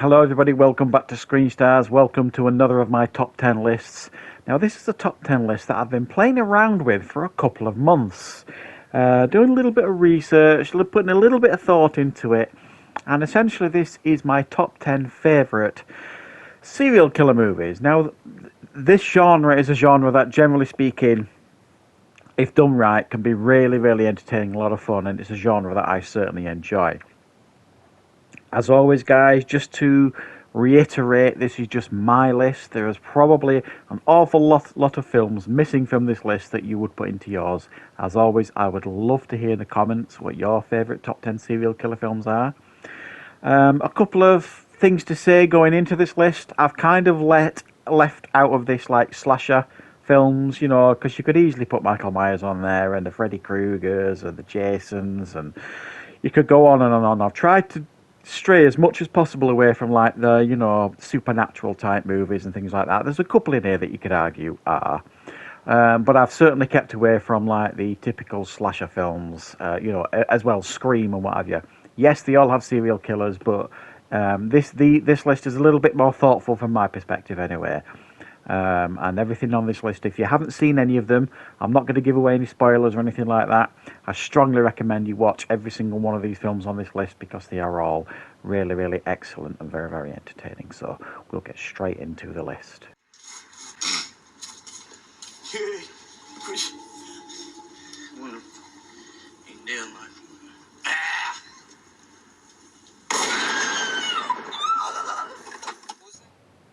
Hello everybody, welcome back to Screenstars, welcome to another of my top 10 lists. Now this is a top 10 list that I've been playing around with for a couple of months. Doing a little bit of research, putting a little bit of thought into it, and essentially this is my top 10 favourite serial killer movies. Now this genre is a genre that, generally speaking, if done right, can be really, really entertaining, a lot of fun, and it's a genre that I certainly enjoy. As always, guys, just to reiterate, this is just my list. There is probably an awful lot of films missing from this list that you would put into yours. As always, I would love to hear in the comments what your favourite top 10 serial killer films are. A couple of things to say going into this list. I've kind of left out of this, like, slasher films, you know, because you could easily put Michael Myers on there, and the Freddy Kruegers, and the Jasons, and you could go on and on and on. I've tried to stray as much as possible away from, like, the, you know, supernatural type movies and things like that. There's a couple in here that you could argue are, but I've certainly kept away from, like, the typical slasher films, you know, as well, Scream and what have you. Yes, they all have serial killers, but this list is a little bit more thoughtful from my perspective anyway. And everything on this list, if you haven't seen any of them, I'm not going to give away any spoilers or anything like that. I strongly recommend you watch every single one of these films on this list, because they are all really, really excellent and very, very entertaining. So we'll get straight into the list.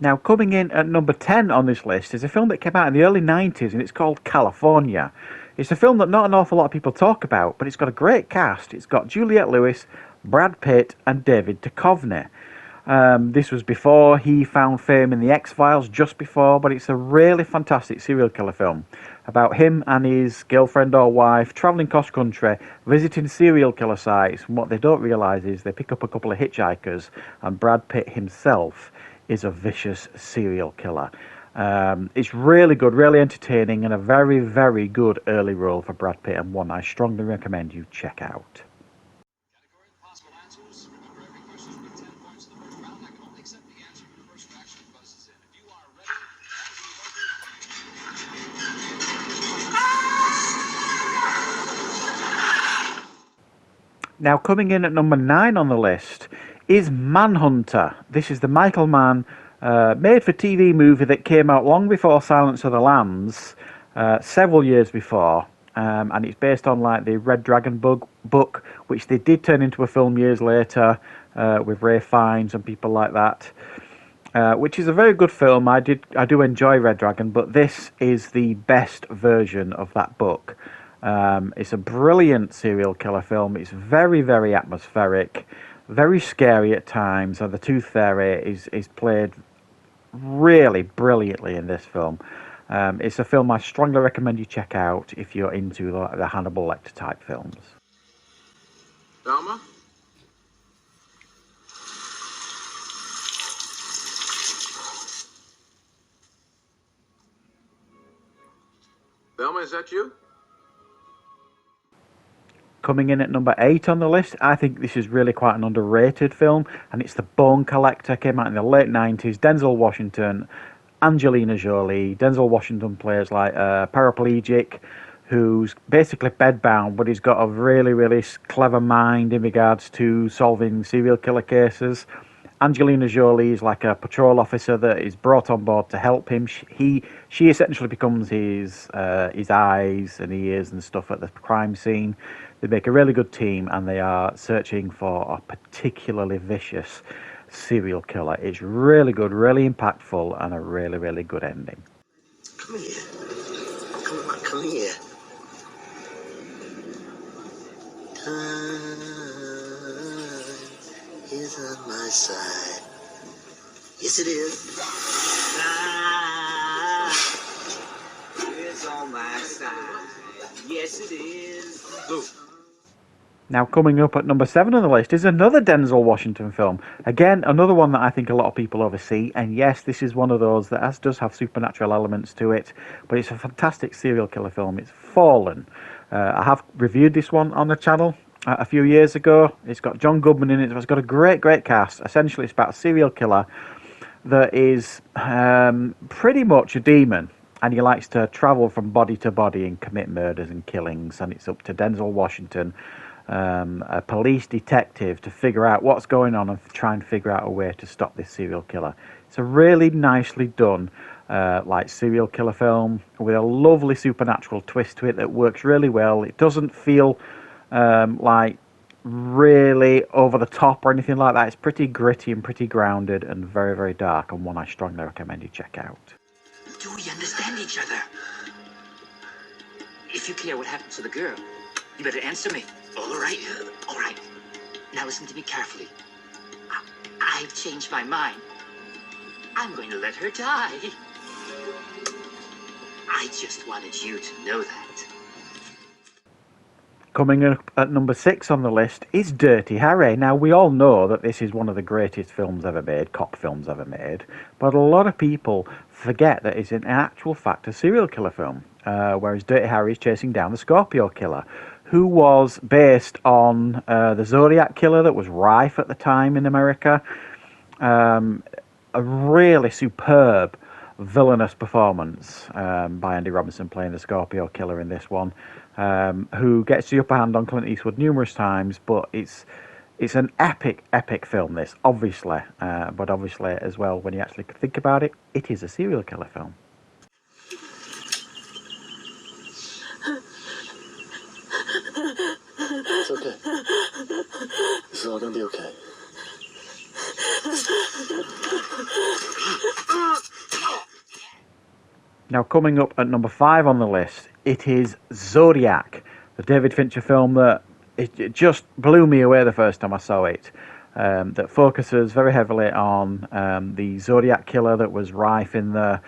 Now, coming in at number 10 on this list is a film that came out in the early 90s, and it's called California. It's a film that not an awful lot of people talk about, but it's got a great cast. It's got Juliette Lewis, Brad Pitt, and David Duchovny. This was before he found fame in The X-Files, just before, but it's a really fantastic serial killer film about him and his girlfriend or wife travelling cross-country, visiting serial killer sites, and what they don't realise is they pick up a couple of hitchhikers, and Brad Pitt himself is a vicious serial killer. It's really good, really entertaining, and a very, very good early role for Brad Pitt, and one I strongly recommend you check out. Now, coming in at number 9 on the list is Manhunter. This is the Michael Mann made-for-TV movie that came out long before Silence of the Lambs, several years before, and it's based on, like, the Red Dragon book, which they did turn into a film years later with Ray Fiennes and people like that, which is a very good film. I do enjoy Red Dragon, but this is the best version of that book. It's a brilliant serial killer film. It's very, very atmospheric, very scary at times, and the Tooth Fairy is played really brilliantly in this film. It's a film I strongly recommend you check out if you're into the Hannibal Lecter type films. Velma? Velma, is that you? Coming in at number 8 on the list, I think this is really quite an underrated film, and it's The Bone Collector. Came out in the late 90s. Denzel Washington, Angelina Jolie. Denzel Washington plays, like, a paraplegic who's basically bedbound, but he's got a really, really clever mind in regards to solving serial killer cases. Angelina Jolie is like a patrol officer that is brought on board to help him. She essentially becomes his eyes and ears and stuff at the crime scene. They make a really good team, and they are searching for a particularly vicious serial killer. It's really good, really impactful, and a really, really good ending. Come here. Come here. Time is on my side. Yes, it is. Time is on my side. Yes, it is. Luke. Now, coming up at number 7 on the list is another Denzel Washington film. Again, another one that I think a lot of people oversee. And yes, this is one of those that does have supernatural elements to it, but it's a fantastic serial killer film. It's Fallen. I have reviewed this one on the channel. a few years ago. It's got John Goodman in it. It's got a great cast. Essentially, it's about a serial killer that is pretty much a demon, and he likes to travel from body to body and commit murders and killings. And it's up to Denzel Washington, a police detective, to figure out what's going on and try and figure out a way to stop this serial killer. It's a really nicely done like serial killer film with a lovely supernatural twist to it that works really well. It doesn't feel like really over the top or anything like that. It's pretty gritty and pretty grounded and very dark, and one I strongly recommend you check out. Do we understand each other? If you care what happens to the girl, you better answer me. All right. Now listen to me carefully. I've changed my mind. I'm going to let her die. I just wanted you to know that. Coming up at number 6 on the list is Dirty Harry. Now, we all know that this is one of the greatest films ever made, cop films ever made, but a lot of people forget that it's in actual fact a serial killer film, whereas Dirty Harry is chasing down the Scorpio killer, who was based on the Zodiac killer that was rife at the time in America. A really superb villainous performance by Andy Robinson playing the Scorpio killer in this one, who gets the upper hand on Clint Eastwood numerous times, but it's an epic film, this, obviously, but obviously as well, when you actually think about it, it is a serial killer film. It's okay. This is all gonna be okay. Now, coming up at number 5 on the list, it is Zodiac, the David Fincher film that it just blew me away the first time I saw it. That focuses very heavily on the Zodiac killer that was rife in the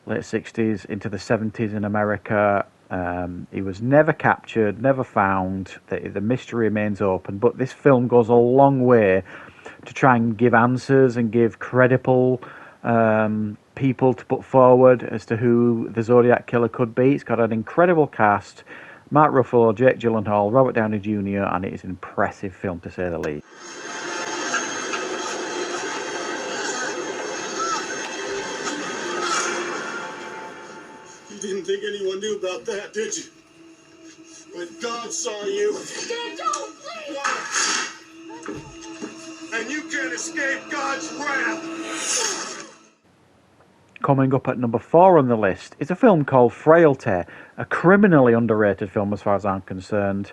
late 60s into the 70s in America. He was never captured, never found. The mystery remains open, but this film goes a long way to try and give answers and give credible people to put forward as to who the Zodiac killer could be. It's got an incredible cast: Mark Ruffalo, Jake Gyllenhaal, Robert Downey Jr., and it is an impressive film to say the least. You didn't think anyone knew about that, did you? When God saw you. Dad, don't, please! And you can't escape God's wrath. Coming up at number 4 on the list is a film called Frailty, a criminally underrated film as far as I'm concerned,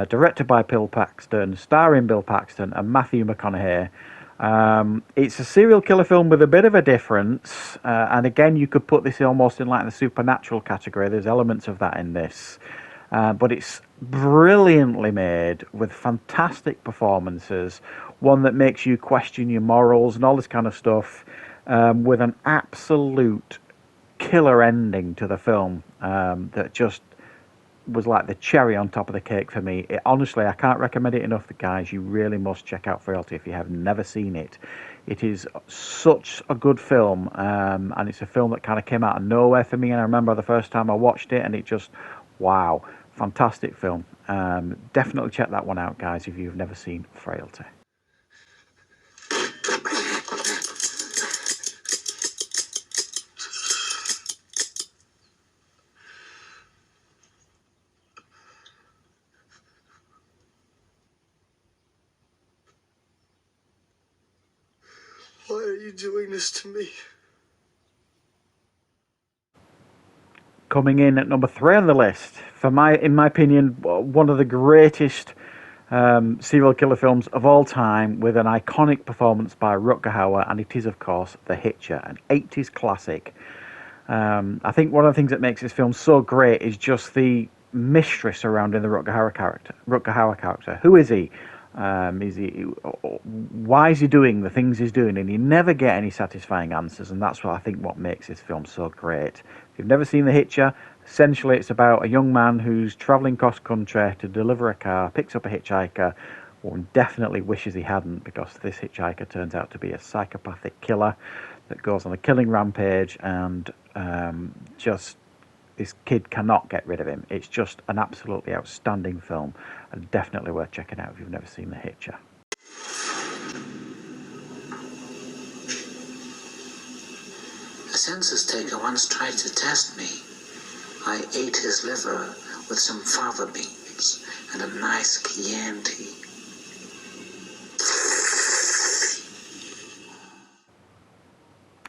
directed by Bill Paxton, starring Bill Paxton and Matthew McConaughey. It's a serial killer film with a bit of a difference, and again, you could put this almost in like the supernatural category. There's elements of that in this, but it's brilliantly made with fantastic performances, one that makes you question your morals and all this kind of stuff, with an absolute killer ending to the film that just was like the cherry on top of the cake for me. Honestly, I can't recommend it enough, guys. You really must check out Frailty if you have never seen it. It is such a good film, and it's a film that kind of came out of nowhere for me, and I remember the first time I watched it, and it just, wow, fantastic film. Definitely check that one out, guys, if you've never seen Frailty. Why are you doing this to me? Coming in at number 3 on the list, in my opinion, one of the greatest serial killer films of all time, with an iconic performance by Rutger Hauer, and it is, of course, The Hitcher, an 80s classic. I think one of the things that makes this film so great is just the mystery surrounding the Rutger Hauer character. Who is he? Why is he doing the things he's doing? And you never get any satisfying answers, and that's what makes this film so great. If you've never seen The Hitcher, essentially it's about a young man who's travelling cross country to deliver a car, picks up a hitchhiker, and definitely wishes he hadn't, because this hitchhiker turns out to be a psychopathic killer that goes on a killing rampage, and just this kid cannot get rid of him. It's just an absolutely outstanding film, and definitely worth checking out if you've never seen The Hitcher. A census taker once tried to test me. I ate his liver with some fava beans and a nice Chianti.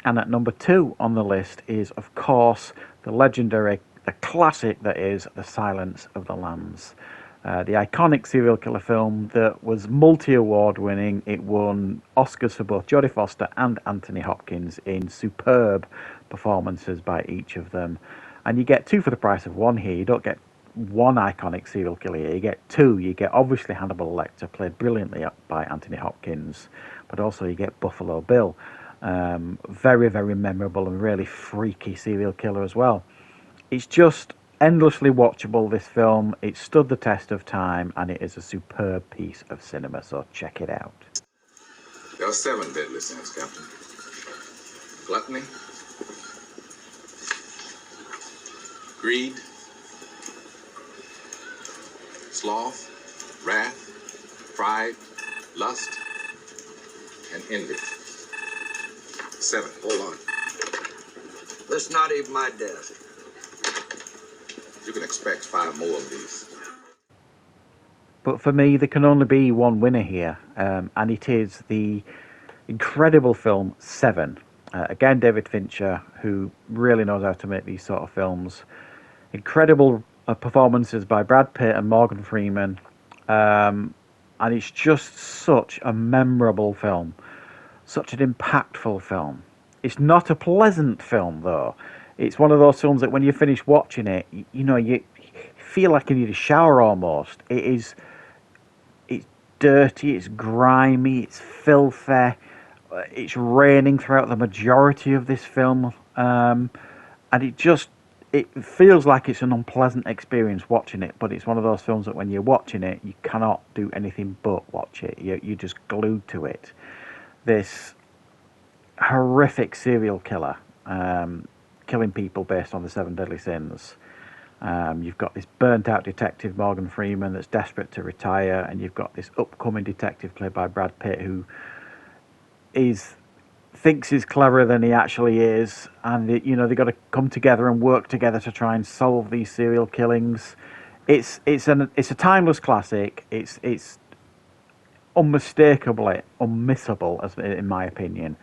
And at number 2 on the list is, of course, the legendary, the classic that is The Silence of the Lambs. The iconic serial killer film that was multi-award winning. It won Oscars for both Jodie Foster and Anthony Hopkins in superb performances by each of them. And you get 2 for the price of 1 here. You don't get 1 iconic serial killer here. You get 2. You get obviously Hannibal Lecter, played brilliantly by Anthony Hopkins, but also you get Buffalo Bill. Very, very memorable and really freaky serial killer as well. It's just endlessly watchable, this film. It stood the test of time, and it is a superb piece of cinema, so check it out. There are 7 deadly sins, Captain. Gluttony, greed, sloth, wrath, pride, lust, and envy. 7. Hold on. That's not even my desk. You can expect 5 more of these. But for me, there can only be one winner here, and it is the incredible film Seven. Again, David Fincher, who really knows how to make these sort of films. Incredible performances by Brad Pitt and Morgan Freeman, and it's just such a memorable film, such an impactful film. It's not a pleasant film, though. It's one of those films that when you finish watching it, you feel like you need a shower almost. It's dirty, it's grimy, it's filthy. It's raining throughout the majority of this film, and it feels like it's an unpleasant experience watching it. But it's one of those films that when you're watching it, you cannot do anything but watch it. You're just glued to it. This horrific serial killer, killing people based on the 7 deadly sins. You've got this burnt-out detective, Morgan Freeman, that's desperate to retire, and you've got this upcoming detective played by Brad Pitt who thinks he's cleverer than he actually is, and they've got to come together and work together to try and solve these serial killings. It's a timeless classic. It's unmistakably unmissable, as in my opinion,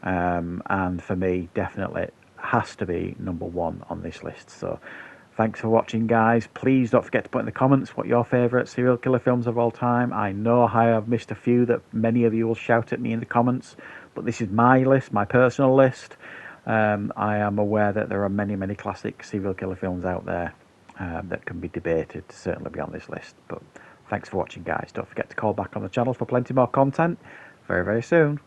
and for me, definitely has to be number 1 on this list. So thanks for watching, guys. Please don't forget to put in the comments what your favourite serial killer films of all time. I know I have missed a few that many of you will shout at me in the comments, but this is my list, my personal list. I am aware that there are many, many classic serial killer films out there that can be debated to certainly be on this list. But thanks for watching, guys. Don't forget to call back on the channel for plenty more content very, very soon.